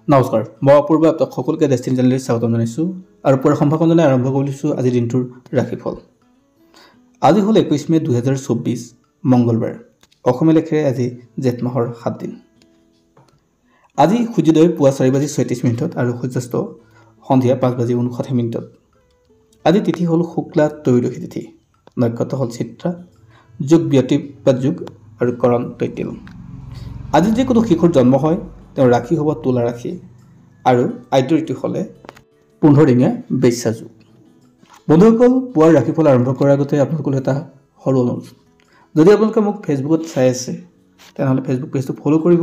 নমস্কাৰ মই অপূৰ্ব আপোনাক সকলোকে ডেষ্টিনি চেনেললৈ স্বাগতম জনাইছোঁ আৰু পুৱাৰ সম্ভাষণ জনাই আৰম্ভ কৰিছোঁ আজিৰ দিনটোৰ ৰাশিফল। আজি হ'ল 21 মে 2024 মঙ্গলবাৰ। অসমীয়া লেখাৰে আজি জেঠ মাহৰ 7 দিন। আজি সূৰ্যোদয় পুৱা 4:36 আৰু সূৰ্যাস্ত সন্ধিয়া 5:59। আজি তিথি হ'ল শুক্লা ত্ৰয়োদশী তিথি, নক্ষত্ৰ হ'ল চিত্ৰা, যোগ ব্যতিপাত যোগ আৰু কৰণ তৈতিল। আজি যে কোনো শিশুৰ জন্ম হয় তেওঁৰ ৰাশি হ'ব তুলা ৰাশি আৰু আদ্য ঋতু হ'লে 15 দিনীয়া বৈশ্যা যোগ। বন্ধুসকল, পুৱাৰ ৰাশিফল আৰম্ভ কৰাৰ আগতে আপোনালোকলৈ এটা সৰু অনুৰোধ। যদি আপোনালোকে মোক ফেচবুকত চাই আছে তেনেহ'লে ফেচবুক পেজটো ফ'ল' কৰিব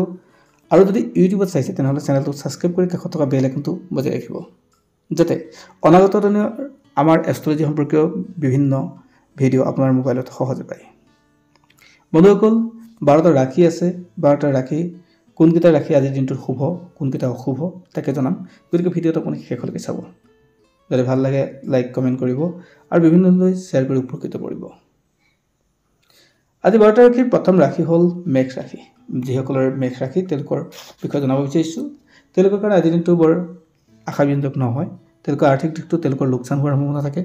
আৰু যদি ইউটিউবত চাইছে তেনেহ'লে চেনেলটো ছাবস্ক্ৰাইব কৰি কাষত থকা বেল আইকনটো বজাই ৰাখিব, যাতে অনাগত দিনৰ আমাৰ এষ্ট্ৰলজি সম্পৰ্কীয় বিভিন্ন ভিডিঅ' আপোনাৰ মোবাইলত সহজে পায়। বন্ধুসকল, 12টা ৰাশি আছে। 12টা ৰাশি কোনকেইটা ৰাশি আজিৰ দিনটোত শুভ, কোনকেইটা অশুভ তাকে জনাম। গতিকে ভিডিঅ'টো আপুনি শেষলৈকে চাব। যদি ভাল লাগে লাইক কমেণ্ট কৰিব আৰু বিভিন্নলৈ শ্বেয়াৰ কৰি উপকৃত কৰিব। আজি 12টা ৰাশিৰ প্ৰথম ৰাশি হ'ল মেঘ ৰাশি। যিসকলৰ মেঘ ৰাশি তেওঁলোকৰ বিষয়ে জনাব বিচাৰিছোঁ। তেওঁলোকৰ কাৰণে আজিৰ দিনটো বৰ আশাব্যঞ্জক নহয়। তেওঁলোকৰ আৰ্থিক দিশটো তেওঁলোকৰ লোকচান হোৱাৰ সম্ভাৱনা থাকে।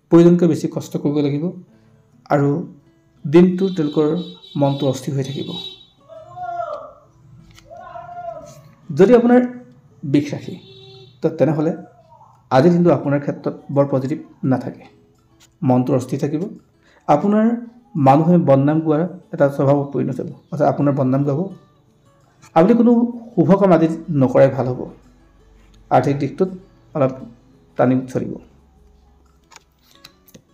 প্ৰয়োজনকৈ বেছি কষ্ট কৰিব লাগিব আৰু দিনটো তেওঁলোকৰ মনটো অস্থিৰ হৈ থাকিব। যদি আপোনাৰ বৃষ ৰাশি তেনেহ'লে আজিৰ দিনটো আপোনাৰ ক্ষেত্ৰত বৰ পজিটিভ নাথাকে। মনটো অস্থিৰ থাকিব। আপোনাৰ মানুহে বদনাম গোৱাৰ এটা স্বভাৱত পৰিণত হ'ব, অৰ্থাৎ আপোনাৰ বদনাম গাব। আপুনি কোনো শুভ কাম আজি নকৰাই ভাল হ'ব। আৰ্থিক দিশটোত অলপ টানি চলিব।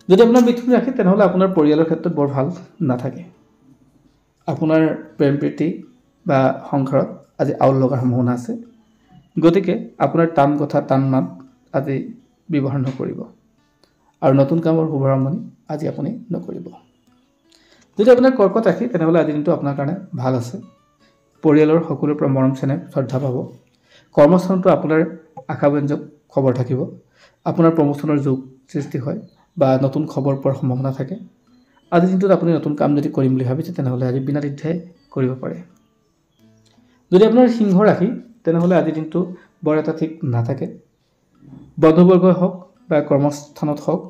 যদি আপোনাৰ মিথুন ৰাশি তেনেহ'লে আপোনাৰ পৰিয়ালৰ ক্ষেত্ৰত বৰ ভাল নাথাকে। আপোনাৰ প্ৰেম প্ৰীতি বা সংসাৰত আজি আউল লগাৰ সম্ভাৱনা আছে। গতিকে আপোনাৰ টান কথা টান মাত আজি ব্যৱহাৰ নকৰিব আৰু নতুন কামৰ শুভাৰম্ভণি আজি আপুনি নকৰিব। যদি আপোনাৰ কৰ্কট ৰাশি তেনেহ'লে আজিৰ দিনটো আপোনাৰ কাৰণে ভাল আছে। পৰিয়ালৰ সকলোৰে পৰা মৰম চেনেহ শ্ৰদ্ধা পাব। কৰ্মস্থানতো আপোনাৰ আশাব্যঞ্জক খবৰ থাকিব। আপোনাৰ প্ৰমোচনৰ যোগ সৃষ্টি হয় বা নতুন খবৰ পোৱাৰ সম্ভাৱনা থাকে। আজিৰ দিনটোত আপুনি নতুন কাম যদি কৰিম বুলি ভাবিছে তেনেহ'লে আজি বিনা দ্বিধাই কৰিব পাৰে। যদি আপোনাৰ সিংহ ৰাশি তেনেহ'লে আজিৰ দিনটো বৰ এটা ঠিক নাথাকে। বন্ধুবৰ্গই হওক বা কৰ্মস্থানত হওক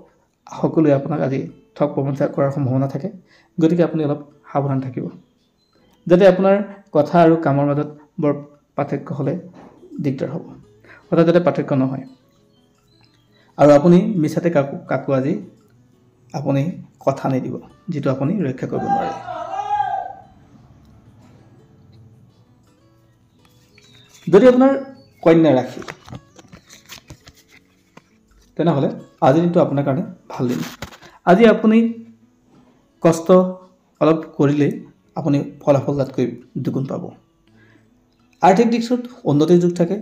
সকলোৱে আপোনাক আজি ঠগ প্ৰবঞ্চনা কৰাৰ সম্ভাৱনা থাকে। গতিকে আপুনি অলপ সাৱধান থাকিব, যাতে আপোনাৰ কথা আৰু কামৰ মাজত বৰ পাৰ্থক্য হ'লে দিগদাৰ হ'ব, অৰ্থাৎ যাতে পাৰ্থক্য নহয়। আৰু আপুনি মিছাতে কাকো আজি আপুনি কথা নিদিব যিটো আপুনি ৰক্ষা কৰিব নোৱাৰে। যদি আপোনাৰ কন্যা ৰাশি তেনেহ'লে আজিৰ দিনটো আপোনাৰ কাৰণে ভাল দিন। আজি আপুনি কষ্ট অলপ কৰিলেই আপুনি ফলাফল তাতকৈ দুগুণ পাব। আৰ্থিক দিশটোত উন্নতিৰ যুগ থাকে।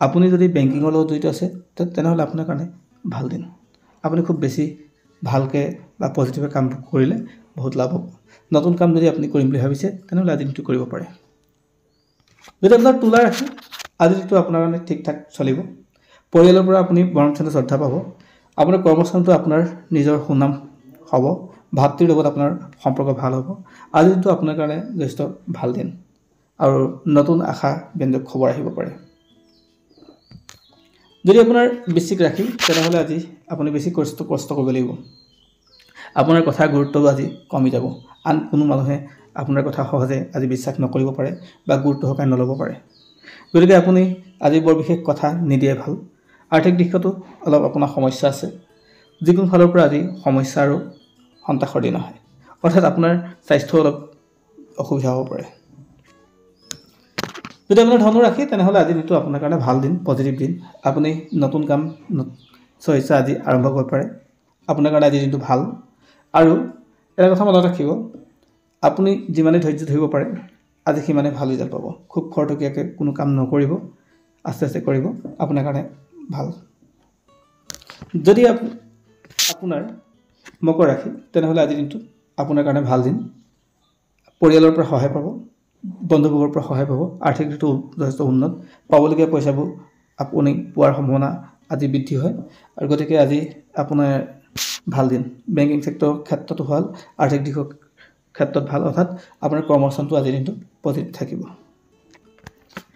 আপুনি যদি বেংকিঙৰ লগত জড়িত আছে তেনেহ'লে আপোনাৰ কাৰণে ভাল দিন। আপুনি খুব বেছি ভালকৈ বা পজিটিভকৈ কাম কৰিলে বহুত লাভ হ'ব। নতুন কাম যদি আপুনি কৰিম বুলি ভাবিছে তেনেহ'লে আজি দিনটো কৰিব পাৰে। যদি আপোনাৰ তুলা ৰাশি আজিৰ দিনটো আপোনাৰ কাৰণে ঠিক ঠাক চলিব। পৰিয়ালৰ পৰা আপুনি মৰম চেনেহ শ্ৰদ্ধা পাব। আপোনাৰ কৰ্মস্থানটো আপোনাৰ নিজৰ সুনাম হ'ব। ভাতৃৰ লগত আপোনাৰ সম্পৰ্ক ভাল হ'ব। আজিৰ দিনটো আপোনাৰ কাৰণে যথেষ্ট ভাল দিন আৰু নতুন আশা ব্যঞ্জক খবৰ আহিব পাৰে। যদি আপোনাৰ বৃশ্চিক ৰাশি তেনেহ'লে আজি আপুনি বেছি কষ্ট কৰিব লাগিব। আপোনাৰ কথাৰ গুৰুত্ব আজি কমি যাব। আন কোনো মানুহে আপোনাৰ কথা সহজে আজি বিশ্বাস নকৰিব পাৰে বা গুৰুত্ব সহকাৰে নল'ব পাৰে। গতিকে আপুনি আজি বৰ বিশেষ কথা নিদিয়ে ভাল। আৰ্থিক দিশতো অলপ আপোনাৰ সমস্যা আছে। যিকোনো ফালৰ পৰা আজি সমস্যা আৰু হন্তাশৰ দিন হয়, অৰ্থাৎ আপোনাৰ স্বাস্থ্য অলপ অসুবিধা হ'ব পাৰে। যদি আপোনাৰ ধনু ৰাশি তেনেহ'লে আজি দিনটো আপোনাৰ কাৰণে ভাল দিন, পজিটিভ দিন। আপুনি নতুন কাম ইচ্ছা আজি আৰম্ভ কৰিব পাৰে। আপোনাৰ কাৰণে আজি দিনটো ভাল। আৰু এটা কথা মনত ৰাখিব, আপুনি যিমানেই ধৈৰ্য ধৰিব পাৰে আজি সিমানে ভাল ৰিজাল্ট পাব। খুব খৰতকীয়াকৈ কোনো কাম নকৰিব, আস্তে আস্তে কৰিব, আপোনাৰ কাৰণে ভাল। যদি আপোনাৰ মকৰ ৰাশি তেনেহ'লে আজিৰ দিনটো আপোনাৰ কাৰণে ভাল দিন। পৰিয়ালৰ পৰা সহায় পাব, বন্ধুবৰ্গৰ পৰা সহায় পাব। আৰ্থিক দিশটো যথেষ্ট উন্নত। পাবলগীয়া পইচাবোৰ আপুনি পোৱাৰ সম্ভাৱনা আজি বৃদ্ধি হয় আৰু গতিকে আজি আপোনাৰ ভাল দিন। বেংকিং ছেক্টৰৰ ক্ষেত্ৰতো ভাল, আৰ্থিক দিশৰ ক্ষেত্ৰত ভাল, অৰ্থাৎ আপোনাৰ কৰ্মস্থানটো আজিৰ দিনটো পজিটিভ থাকিব।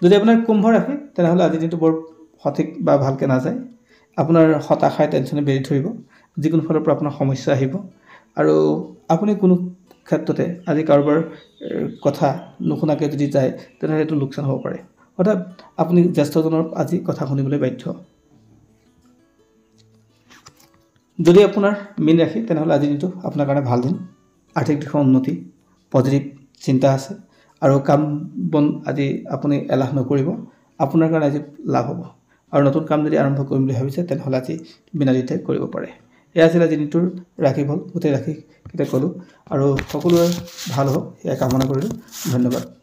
যদি আপোনাৰ কুম্ভ ৰাশি তেনেহ'লে আজিৰ দিনটো বৰ সঠিক বা ভালকৈ নাযায়। আপোনাৰ হতাশাই টেনশ্যনে বেৰি ধৰিব, যিকোনো ফালৰ পৰা আপোনাৰ সমস্যা আহিব আৰু আপুনি কোনো ক্ষেত্ৰতে আজি কাৰোবাৰ কথা নুশুনাকৈ যদি যায় তেনেহ'লে এইটো লোকচান হ'ব পাৰে। অৰ্থাৎ আপুনি জ্যেষ্ঠজনৰ আজি কথা শুনিবলৈ বাধ্য। যদি আপোনাৰ মীন ৰাশি, তেনেহ'লে আজিৰ দিনটো আপোনাৰ কাৰণে ভাল দিন। আৰ্থিক দিশৰ উন্নতি, পজিটিভ চিন্তা আছে আৰু কাম বন আজি আপুনি এলাহ নকৰিব, আপোনাৰ কাৰণে আজি লাভ হ'ব। আৰু নতুন কাম যদি আৰম্ভ কৰিম বুলি ভাবিছে তেনেহ'লে আজি বিনা দ্বিধাই কৰিব পাৰে। এয়া আছিল আজি দিনটোৰ ৰাশিফল, গোটেই ৰাশিকেইটা ক'লোঁ আৰু সকলোৰে ভাল হওক এয়া কামনা কৰিলোঁ। ধন্যবাদ।